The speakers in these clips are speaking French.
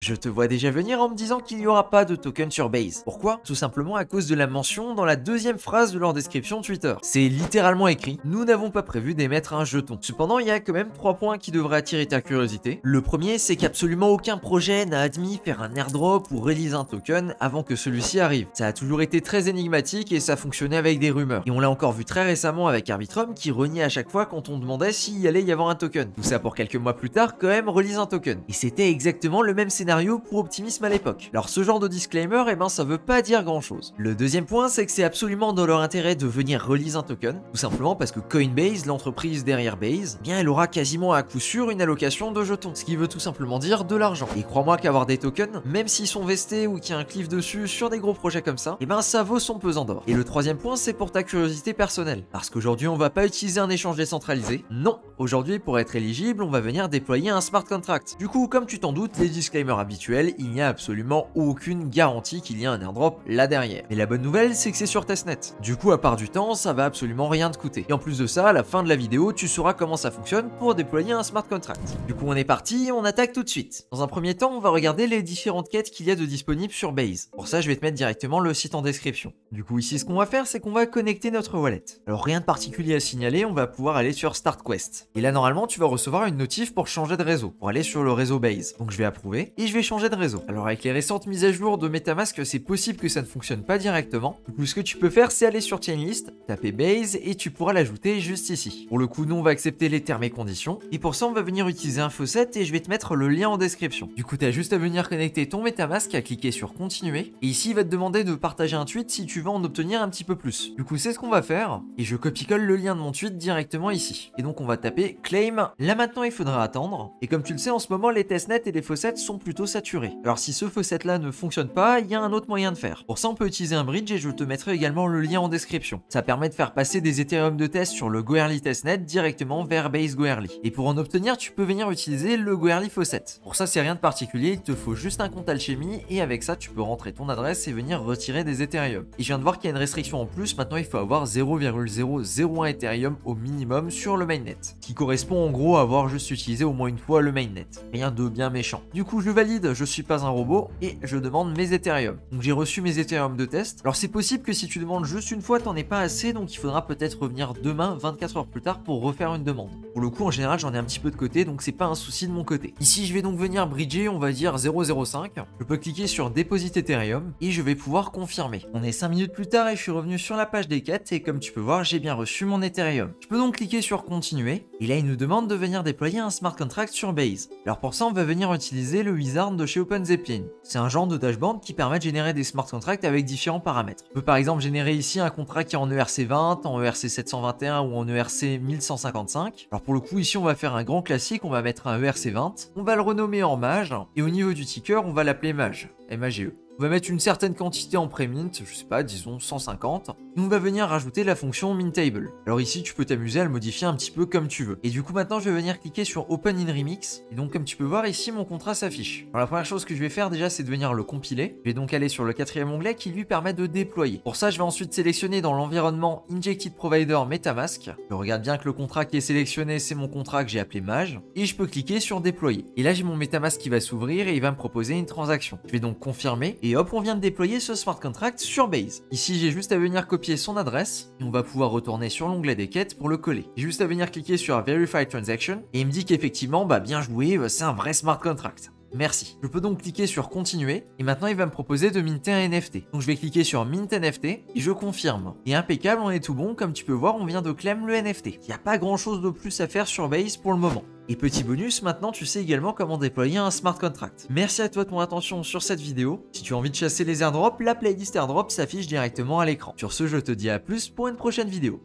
Je te vois déjà venir en me disant qu'il n'y aura pas de token sur Base. Pourquoi? Tout simplement à cause de la mention dans la deuxième phrase de leur description Twitter. C'est littéralement écrit: nous n'avons pas prévu d'émettre un jeton. Cependant, il y a quand même 3 points qui devraient attirer ta curiosité. Le premier, c'est qu'absolument aucun projet n'a admis faire un airdrop ou release un token avant que celui-ci arrive. Ça a toujours été très énigmatique et ça fonctionnait avec des rumeurs. Et on l'a encore vu très récemment avec Arbitrum qui reniait à chaque fois quand on demandait s'il allait y avoir un token. Tout ça pour quelques mois plus tard quand même release un token. Et c'était exactement le même scénario pour Optimism à l'époque. Alors ce genre de disclaimer, eh ben ça veut pas dire grand chose. Le deuxième point, c'est que c'est absolument dans leur intérêt de venir release un token, tout simplement parce que Coinbase, l'entreprise derrière Base, eh bien elle aura quasiment à coup sûr une allocation de jetons, ce qui veut tout simplement dire de l'argent. Et crois-moi qu'avoir des tokens, même s'ils sont vestés ou qu'il y a un cliff dessus sur des gros projets comme ça, eh ben ça vaut son pesant d'or. Et le troisième point, c'est pour ta curiosité personnelle, parce qu'aujourd'hui on va pas utiliser un échange décentralisé. Non, aujourd'hui pour être éligible, on va venir déployer un smart contract. Du coup, comme tu t'en doutes, les disclaimers habituels, il n'y a absolument aucune garantie qu'il y ait un airdrop là derrière. Mais la bonne nouvelle, c'est que c'est sur testnet. Du coup, à part du temps, ça va absolument rien te coûter. Et en plus de ça, à la fin de la vidéo, tu sauras comment ça fonctionne pour déployer un smart contract. Du coup, on est parti, on attaque tout de suite. Dans un premier temps, on va regarder les différentes quêtes qu'il y a de disponibles sur Base. Pour ça, je vais te mettre directement le site en description. Du coup, ici, ce qu'on va faire, c'est qu'on va connecter notre wallet. Alors, rien de particulier à signaler, on va pouvoir aller sur Start Quest. Et là, normalement, tu vas recevoir une notif pour changer de réseau, pour aller sur le réseau Base. Donc, je vais approuver et je vais changer de réseau. Alors, avec les récentes mises à jour de MetaMask, c'est possible que ça ne fonctionne pas directement. Du coup, ce que tu peux faire, c'est aller sur Chainlist, taper Base et tu pourras l'ajouter juste ici. Pour le coup, nous, on va accepter les termes et conditions. Et pour ça, on va venir utiliser un faucet et je vais te mettre le lien en description. Du coup, tu as juste à venir connecter ton MetaMask, à cliquer sur continuer. Et ici, il va te demander de partager un tweet si tu veux en obtenir un petit peu plus. Du coup, c'est ce qu'on va faire. Et je copie-colle le lien de mon tweet directement ici. Et donc, on va taper claim. Là, maintenant, il faudra attendre. Et comme tu le sais, en ce moment, les testnets et les faucets sont plutôt saturés. Alors, si ce faucet là ne fonctionne pas, il y a un autre moyen de faire. Pour ça, on peut utiliser un bridge et je te mettrai également le lien en description. Ça permet de faire passer des Ethereum de test sur le Goerli testnet directement vers Base Goerli. Et pour en obtenir, tu peux venir utiliser le Goerli faucet. Pour ça, c'est rien de particulier, il te faut juste un compte Alchemy et avec ça, tu peux rentrer ton adresse et venir retirer des Ethereum. Et je viens de voir qu'il y a une restriction en plus, maintenant il faut avoir 0,001 Ethereum au minimum sur le mainnet, qui correspond en gros à avoir juste utilisé au moins une fois le mainnet. Rien de bien méchant. Du coup, je valide, je suis pas un robot et je demande mes Ethereum. Donc j'ai reçu mes Ethereum de test. Alors c'est possible que si tu demandes juste une fois, t'en aies pas assez, donc il faudra peut-être revenir demain, 24 heures plus tard, pour refaire une demande. Pour le coup, en général, j'en ai un petit peu de côté, donc c'est pas un souci de mon côté. Ici, je vais donc venir bridger, on va dire 0,05. Je peux cliquer sur Deposit Ethereum et je vais pouvoir confirmer. On est 5 minutes plus tard et je suis revenu sur la page des quêtes et comme tu peux voir, j'ai bien reçu mon Ethereum. Je peux donc cliquer sur continuer et là, il nous demande de venir déployer un smart contract sur Base. Alors pour ça, on va venir utiliser le wizard de chez OpenZeppelin. C'est un genre de dashboard qui permet de générer des smart contracts avec différents paramètres. On peut par exemple générer ici un contrat qui est en ERC20, en ERC721 ou en ERC1155. Alors pour le coup, ici, on va faire un grand classique, on va mettre un ERC20, on va le renommer en Mage et au niveau du ticker, on va l'appeler Mage, MAGE. On va mettre une certaine quantité en pré-mint, je sais pas, disons 150. Et on va venir rajouter la fonction mintable. Alors ici, tu peux t'amuser à le modifier un petit peu comme tu veux. Et du coup, maintenant, je vais venir cliquer sur Open in Remix. Et donc, comme tu peux voir ici, mon contrat s'affiche. Alors la première chose que je vais faire déjà, c'est de venir le compiler. Je vais donc aller sur le 4e onglet qui lui permet de déployer. Pour ça, je vais ensuite sélectionner dans l'environnement Injected Provider MetaMask. Je regarde bien que le contrat qui est sélectionné, c'est mon contrat que j'ai appelé Mage. Et je peux cliquer sur déployer. Et là, j'ai mon MetaMask qui va s'ouvrir et il va me proposer une transaction. Je vais donc confirmer. Et hop, on vient de déployer ce smart contract sur Base. Ici, j'ai juste à venir copier son adresse et on va pouvoir retourner sur l'onglet des quêtes pour le coller. J'ai juste à venir cliquer sur Verify Transaction et il me dit qu'effectivement, bien joué, c'est un vrai smart contract. Merci. Je peux donc cliquer sur continuer et maintenant il va me proposer de minter un NFT. Donc je vais cliquer sur Mint NFT et je confirme. Et impeccable, on est tout bon. Comme tu peux voir, on vient de claim le NFT. Il n'y a pas grand chose de plus à faire sur Base pour le moment. Et petit bonus, maintenant tu sais également comment déployer un smart contract. Merci à toi de ton attention sur cette vidéo. Si tu as envie de chasser les airdrops, la playlist airdrop s'affiche directement à l'écran. Sur ce, je te dis à plus pour une prochaine vidéo.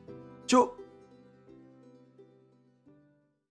Ciao!